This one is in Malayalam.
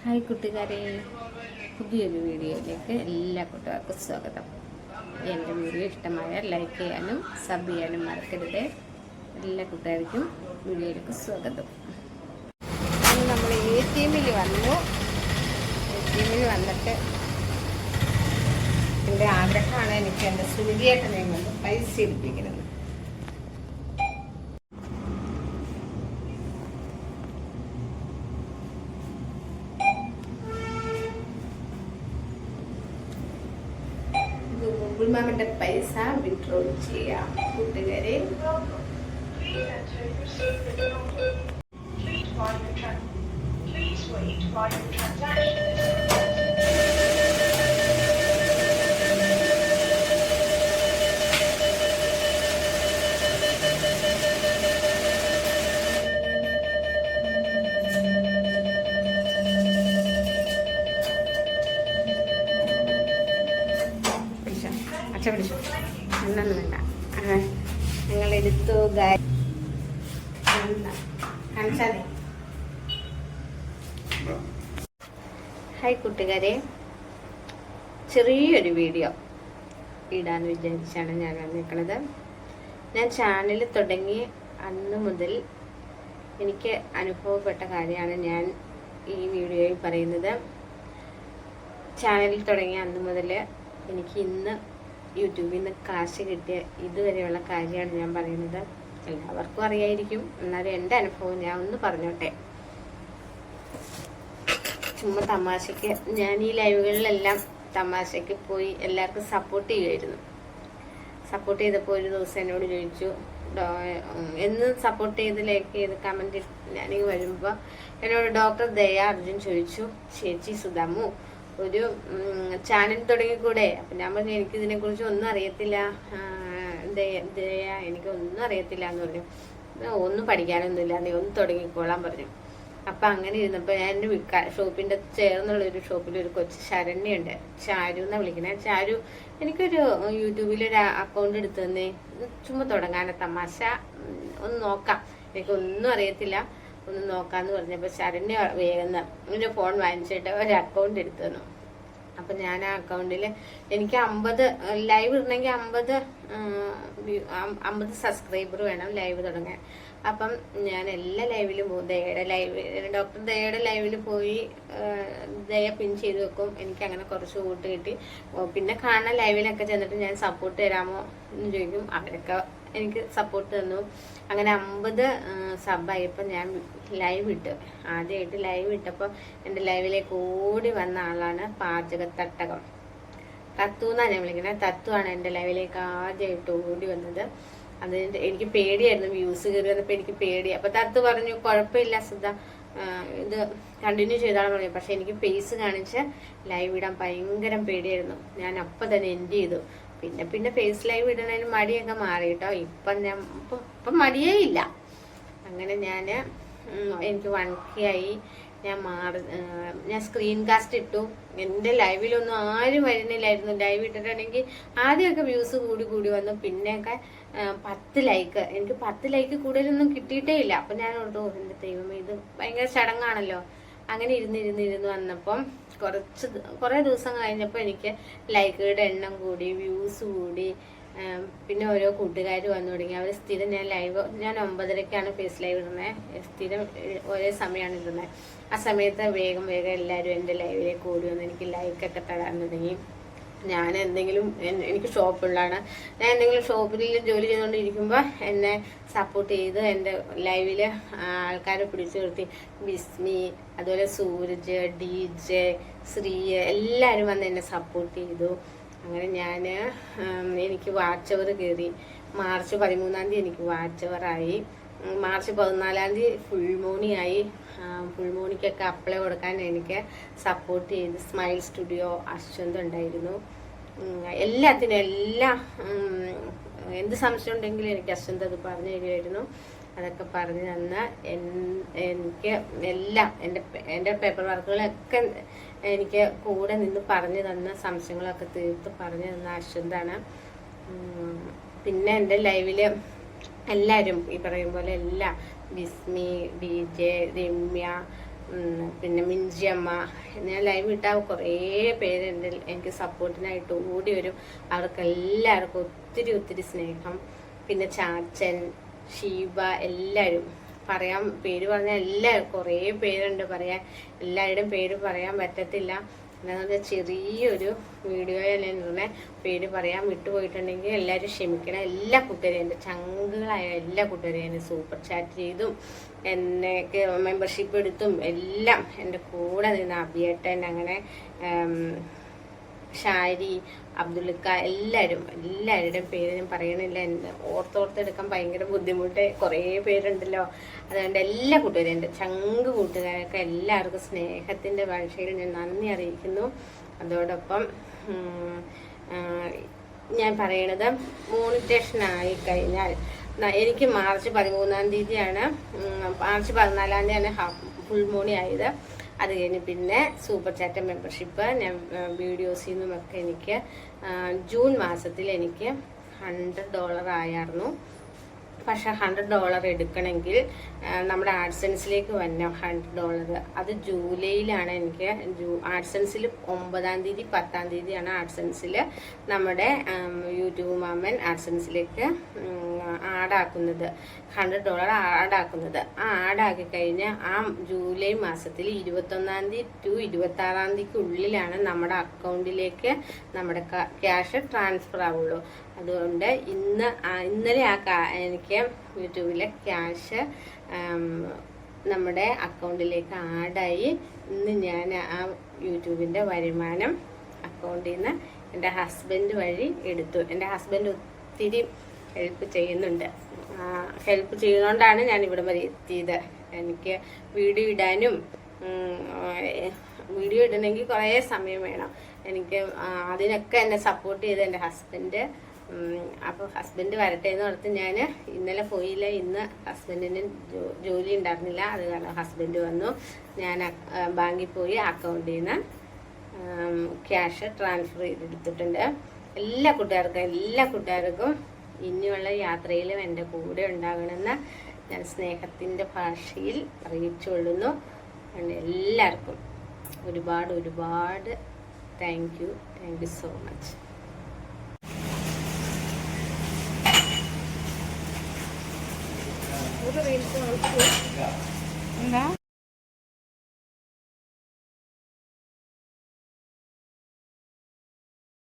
ഹായ് കൂട്ടുകാരെ, പുതിയൊരു വീഡിയോയിലേക്ക് എല്ലാ കൂട്ടുകാർക്കും സ്വാഗതം. എൻ്റെ വീഡിയോ ഇഷ്ടമായ ലൈക്ക് ചെയ്യാനും സബ് ചെയ്യാനും മറക്കരുത്. എല്ലാ കൂട്ടുകാർക്കും വീഡിയോയിലേക്ക് സ്വാഗതം. നമ്മൾ ATM-ൽ വന്നു. ATM-ൽ വന്നിട്ട് എൻ്റെ ആഗ്രഹമാണ് എനിക്ക് എൻ്റെ സുനിധിയേട്ടനെ കൊണ്ട് പൈസ എടുപ്പിക്കുന്നത്. ഗൂഗിൾ മാമിന്റെ പൈസ വിഡ്രോ ചെയ്യാം കൂട്ടുകാരെ. പിടിച്ചു ഒന്നൊന്നും വേണ്ട, ഞങ്ങളെടുത്തു. കാണിച്ചാലേ. ഹായ് കൂട്ടുകാരെ, ചെറിയൊരു വീഡിയോ ഇടാന്ന് വിചാരിച്ചാണ് ഞാൻ വന്നിരിക്കുന്നത്. ഞാൻ ചാനൽ തുടങ്ങി അന്ന് മുതൽ എനിക്ക് അനുഭവപ്പെട്ട കാര്യമാണ് ഞാൻ ഈ വീഡിയോയിൽ പറയുന്നത്. ചാനൽ തുടങ്ങിയ അന്ന് മുതൽ എനിക്ക് ഇന്ന് യൂട്യൂബിൽ നിന്ന് കാശ് കിട്ടിയ ഇതുവരെയുള്ള കാര്യമാണ് ഞാൻ പറയുന്നത്. എല്ലാവർക്കും അറിയായിരിക്കും, എന്നാലും എൻ്റെ അനുഭവം ഞാൻ ഒന്ന് പറഞ്ഞോട്ടെ. ചുമ്മാ തമാശയ്ക്ക് ഞാൻ ഈ ലൈവുകളിലെല്ലാം തമാശയ്ക്ക് പോയി എല്ലാവർക്കും സപ്പോർട്ട് ചെയ്യുമായിരുന്നു. സപ്പോർട്ട് ചെയ്തപ്പോൾ ഒരു ദിവസം എന്നോട് ചോദിച്ചു, എന്ന് സപ്പോർട്ട് ചെയ്ത് ലൈക്ക് ചെയ്ത് കമൻറ്റ് ഞാനിങ്ങനെ വരുമ്പോൾ എന്നോട് ഡോക്ടർ ദയ അർജുൻ ചോദിച്ചു, ചേച്ചി സുധാമു ഒരു ചാനൽ തുടങ്ങിക്കൂടെ? അപ്പം ഞാൻ പറഞ്ഞു, എനിക്കിതിനെ കുറിച്ച് ഒന്നും അറിയത്തില്ല ദയ, എനിക്കൊന്നും അറിയത്തില്ല എന്ന് പറഞ്ഞു. ഒന്നും പഠിക്കാനൊന്നുമില്ല, നീ ഒന്ന് തുടങ്ങിക്കോളാൻ പറഞ്ഞു. അപ്പം അങ്ങനെ ഇരുന്നപ്പോൾ ഞാൻ എൻ്റെ ഷോപ്പിൻ്റെ ചേർന്നുള്ളൊരു ഷോപ്പിൽ ഒരു കൊച്ചു ശരണ്യുണ്ട്, ചാരു എന്നാണ് വിളിക്കുന്നത്. ചാരു, എനിക്കൊരു യൂട്യൂബിലൊരു അക്കൗണ്ട് എടുത്തു തന്നേ, ചുമ്മാ തുടങ്ങാനെ തമാശ, ഒന്ന് നോക്കാം, എനിക്കൊന്നും അറിയത്തില്ല, ഒന്ന് നോക്കാമെന്ന് പറഞ്ഞപ്പോൾ ശരണ്യ വേഗം ഒരു ഫോൺ വാങ്ങിച്ചിട്ട് ഒരു അക്കൗണ്ട് എടുത്തു തന്നു. അപ്പം ഞാൻ ആ അക്കൗണ്ടിൽ എനിക്ക് 50 ലൈവ് ഇടണമെങ്കിൽ 50 സബ്സ്ക്രൈബർ വേണം ലൈവ് തുടങ്ങാൻ. അപ്പം ഞാൻ എല്ലാ ലൈവിലും പോകും. ഡോക്ടർ ദയയുടെ ലൈവിൽ പോയി ദയ പിൻ ചെയ്ത് വെക്കും. എനിക്ക് അങ്ങനെ കുറച്ച് വോട്ട് കിട്ടി. പിന്നെ കാണാൻ ലൈവിലൊക്കെ ചെന്നിട്ട് ഞാൻ സപ്പോർട്ട് തരാമോ എന്ന് ചോദിക്കും. അവരൊക്കെ എനിക്ക് സപ്പോർട്ട് തന്നു. അങ്ങനെ 50 സബായപ്പോൾ ഞാൻ ലൈവ് ഇട്ടു. ആദ്യമായിട്ട് ലൈവ് ഇട്ടപ്പോൾ എൻ്റെ ലൈവിലേക്ക് ഓടി വന്ന ആളാണ് പാചകത്തട്ടകം. തത്തു എന്നാണ് ഞാൻ വിളിക്കുന്നത്. തത്തുവാണ് എൻ്റെ ലൈവിലേക്ക് ആദ്യമായിട്ട് ഓടി വന്നത്. അതിൻ്റെ എനിക്ക് പേടിയായിരുന്നു, വ്യൂസ് കയറി വന്നപ്പോൾ എനിക്ക് പേടി. അപ്പോൾ തത്തു പറഞ്ഞു, കുഴപ്പമില്ല സുധ, ഇത് കണ്ടിന്യൂ ചെയ്താൽ പറഞ്ഞു. പക്ഷെ എനിക്ക് ഫേസ് കാണിച്ച് ലൈവ് ഇടാൻ ഭയങ്കര പേടിയായിരുന്നു. ഞാൻ അപ്പം തന്നെ എൻഡ് ചെയ്തു. പിന്നെ ഫേസ് ലൈവ് ഇടുന്നതിന് മടിയൊക്കെ മാറി കേട്ടോ. ഇപ്പം മടിയേ ഇല്ല. അങ്ങനെ എനിക്ക് 1K ആയി. ഞാൻ സ്ക്രീൻ കാസ്റ്റ് ഇട്ടു. എൻ്റെ ലൈവിലൊന്നും ആരും വരുന്നില്ലായിരുന്നു. ലൈവ് ഇട്ടിട്ടുണ്ടെങ്കിൽ ആദ്യമൊക്കെ വ്യൂസ് കൂടി വന്നു. പിന്നെയൊക്കെ 10 ലൈക്ക്, എനിക്ക് 10 ലൈക്ക് കൂടുതലൊന്നും കിട്ടിയിട്ടേ ഇല്ല. അപ്പം ഞാൻ ഓർത്തു, എൻ്റെ ദൈവമേ, ഇത് ഭയങ്കര ചടങ്ങാണല്ലോ. അങ്ങനെ ഇരുന്ന് വന്നപ്പം കുറേ ദിവസം കഴിഞ്ഞപ്പോൾ എനിക്ക് ലൈക്കുകളുടെ എണ്ണം കൂടി, വ്യൂസ് കൂടി. പിന്നെ ഓരോ കൂട്ടുകാർ വന്നു തുടങ്ങി. അവർ സ്ഥിരം ഞാൻ 9:30-ക്കാണ് ഫേസ് ലൈവ് ഇടുന്നത്. സ്ഥിരം ഒരേ സമയമാണ് ഇടുന്നത്. ആ സമയത്ത് വേഗം എല്ലാവരും എൻ്റെ ലൈവിലേക്ക് ഓടി വന്ന് എനിക്ക് ലൈക്കൊക്കെ തരാൻ തുടങ്ങി. ഞാൻ എനിക്ക് ഷോപ്പുള്ളതാണ്. ഞാൻ എന്തെങ്കിലും ഷോപ്പിൽ ജോലി ചെയ്തുകൊണ്ടിരിക്കുമ്പോൾ എന്നെ സപ്പോർട്ട് ചെയ്ത് എൻ്റെ ലൈവിൽ ആൾക്കാരെ പിടിച്ചു നിർത്തി. ബിസ്മി, അതുപോലെ സൂരജ്, DJ, ശ്രീ, എല്ലാവരും വന്ന് എന്നെ സപ്പോർട്ട് ചെയ്തു. അങ്ങനെ എനിക്ക് വാച്ച് അവർ കയറി. മാർച്ച് 13-ാം തീയതി എനിക്ക് വാച്ച് അവറായി. മാർച്ച് 14-ാം തീയതി ഫുൾ മോണിയായി. ഫുൾ മോണിക്കൊക്കെ അപ്ലൈ കൊടുക്കാൻ എനിക്ക് സപ്പോർട്ട് ചെയ്ത് സ്മൈൽ സ്റ്റുഡിയോ അശ്വന്ത് ഉണ്ടായിരുന്നു. എല്ലാത്തിനും എന്ത് സംശയം ഉണ്ടെങ്കിലും എനിക്ക് അശ്വന്ത് അത് പറഞ്ഞു തരുമായിരുന്നു. അതൊക്കെ പറഞ്ഞു തന്ന എനിക്ക് എല്ലാം എൻ്റെ പേപ്പർ വർക്കുകളൊക്കെ എനിക്ക് കൂടെ നിന്ന് പറഞ്ഞു തന്ന സംശയങ്ങളൊക്കെ തീർത്ത് പറഞ്ഞു തന്ന അശ്വന്താണ്. പിന്നെ എൻ്റെ ലൈവിൽ എല്ലാവരും ഈ പറയും പോലെ എല്ലാം ബിസ്മി, DJ, രമ്യ, പിന്നെ മിഞ്ചിയമ്മ. ഞാൻ ലൈവ് ഇട്ടാൽ കുറേ പേര് എനിക്ക് സപ്പോർട്ടിനായിട്ട് ഓടി വരും. അവർക്കെല്ലാവർക്കും ഒത്തിരി ഒത്തിരി സ്നേഹം. പിന്നെ ചാച്ചൻ, ഷീബ, എല്ലാവരും പറയാൻ പേര് പറഞ്ഞാൽ എല്ലാവരും കുറേ പേരുണ്ട് പറയാൻ. എല്ലാവരുടെയും പേര് പറയാൻ പറ്റത്തില്ല. എന്താണെന്ന് വെച്ചാൽ ചെറിയൊരു വീഡിയോയിൽ തന്നെ പേര് പറയാൻ വിട്ടുപോയിട്ടുണ്ടെങ്കിൽ എല്ലാവരും ക്ഷമിക്കണം. എല്ലാ കൂട്ടുകാരെയും, എൻ്റെ ചങ്കുകളായ എല്ലാ കൂട്ടുകാരെയും എന്നെ സൂപ്പർ ചാറ്റ് ചെയ്തും എന്നെ മെമ്പർഷിപ്പ് എടുത്തും എല്ലാം എൻ്റെ കൂടെ നിന്ന് അഭിയേട്ടൻ, അങ്ങനെ ഷാരി, അബ്ദുൽക്ക, എല്ലാവരുടെയും പേര് ഞാൻ പറയണില്ല. ഓർത്തെടുക്കാൻ ഭയങ്കര ബുദ്ധിമുട്ട്, കുറേ പേരുണ്ടല്ലോ. അതുകൊണ്ട് എല്ലാ കൂട്ടുകാരും, എൻ്റെ ചങ്ക് കൂട്ടുകാരൊക്കെ എല്ലാവർക്കും സ്നേഹത്തിൻ്റെ ഭാഷയിൽ ഞാൻ നന്ദി അറിയിക്കുന്നു. അതോടൊപ്പം ഞാൻ പറയണത്, മോണിറ്റേഷൻ ആയി കഴിഞ്ഞാൽ എനിക്ക് മാർച്ച് 13-ാം തീയതിയാണ്, മാർച്ച് 14-ാം തീയതിയാണ് ഫുൾ മോണി ആയത്. അത് കഴിഞ്ഞ് പിന്നെ സൂപ്പർ ചാറ്റ് മെമ്പർഷിപ്പ് ഞാൻ വീഡിയോസിൽ നിന്നുമൊക്കെ എനിക്ക് ജൂൺ മാസത്തിൽ എനിക്ക് $100 ആയിരുന്നു. പക്ഷെ $100 എടുക്കണമെങ്കിൽ നമ്മുടെ ആഡ്സൻസിലേക്ക് വരണം $100. അത് ജൂലൈയിലാണ് എനിക്ക്. ആഡ്സൻസിൽ 9-ാം തീയതി 10-ാം തീയതിയാണ് ആഡ്സൻസിൽ നമ്മുടെ യൂട്യൂബ് മാമൻ ആഡ്സൻസിലേക്ക് ആഡാക്കുന്നത്, $100 ആഡാക്കുന്നത്. ആ ആഡാക്കി കഴിഞ്ഞ് ആ ജൂലൈ മാസത്തിൽ 21-ാം തീയതി ടു 26-ാം തീയതിക്കുള്ളിലാണ് നമ്മുടെ അക്കൗണ്ടിലേക്ക് നമ്മുടെ ക്യാഷ് ട്രാൻസ്ഫർ ആവുള്ളൂ. അതുകൊണ്ട് ഇന്നലെ എനിക്ക് യൂട്യൂബിലെ ക്യാഷ് നമ്മുടെ അക്കൗണ്ടിലേക്ക് ആഡായി. ഇന്ന് ഞാൻ ആ യൂട്യൂബിൻ്റെ വരുമാനം അക്കൗണ്ടിൽ നിന്ന് എൻ്റെ ഹസ്ബൻഡ് വഴി എടുത്തു. എൻ്റെ ഹസ്ബൻഡ് ഒത്തിരി ഹെൽപ്പ് ചെയ്യുന്നുണ്ട്. ഹെൽപ്പ് ചെയ്യുന്നതുകൊണ്ടാണ് ഞാൻ ഇവിടെ വരെ എത്തിയത്. എനിക്ക് വീഡിയോ ഇടാനും, വീഡിയോ ഇടണമെങ്കിൽ കുറേ സമയം വേണം. എനിക്ക് അതിനൊക്കെ എന്നെ സപ്പോർട്ട് ചെയ്ത് എൻ്റെ ഹസ്ബൻഡ്. അപ്പോൾ ഹസ്ബൻഡ് വരട്ടെ എന്ന് ഓർത്ത് ഞാൻ ഇന്നലെ പോയില്ല. ഇന്ന് ഹസ്ബൻഡിന് ജോലി ഉണ്ടായിരുന്നില്ല, അത് കാരണം ഹസ്ബൻഡ് വന്നു. ഞാൻ ബാങ്കിൽ പോയി അക്കൗണ്ടിൽ നിന്ന് ക്യാഷ് ട്രാൻസ്ഫർ ചെയ്തെടുത്തിട്ടുണ്ട്. എല്ലാ കൂട്ടുകാർക്കും ഇനിയുള്ള യാത്രയിലും എൻ്റെ കൂടെ ഉണ്ടാകണമെന്ന് ഞാൻ സ്നേഹത്തിൻ്റെ ഭാഷയിൽ അറിയിച്ചുകൊള്ളുന്നു. എല്ലാവർക്കും ഒരുപാട് താങ്ക് യു സോ മച്ച്. എന്താ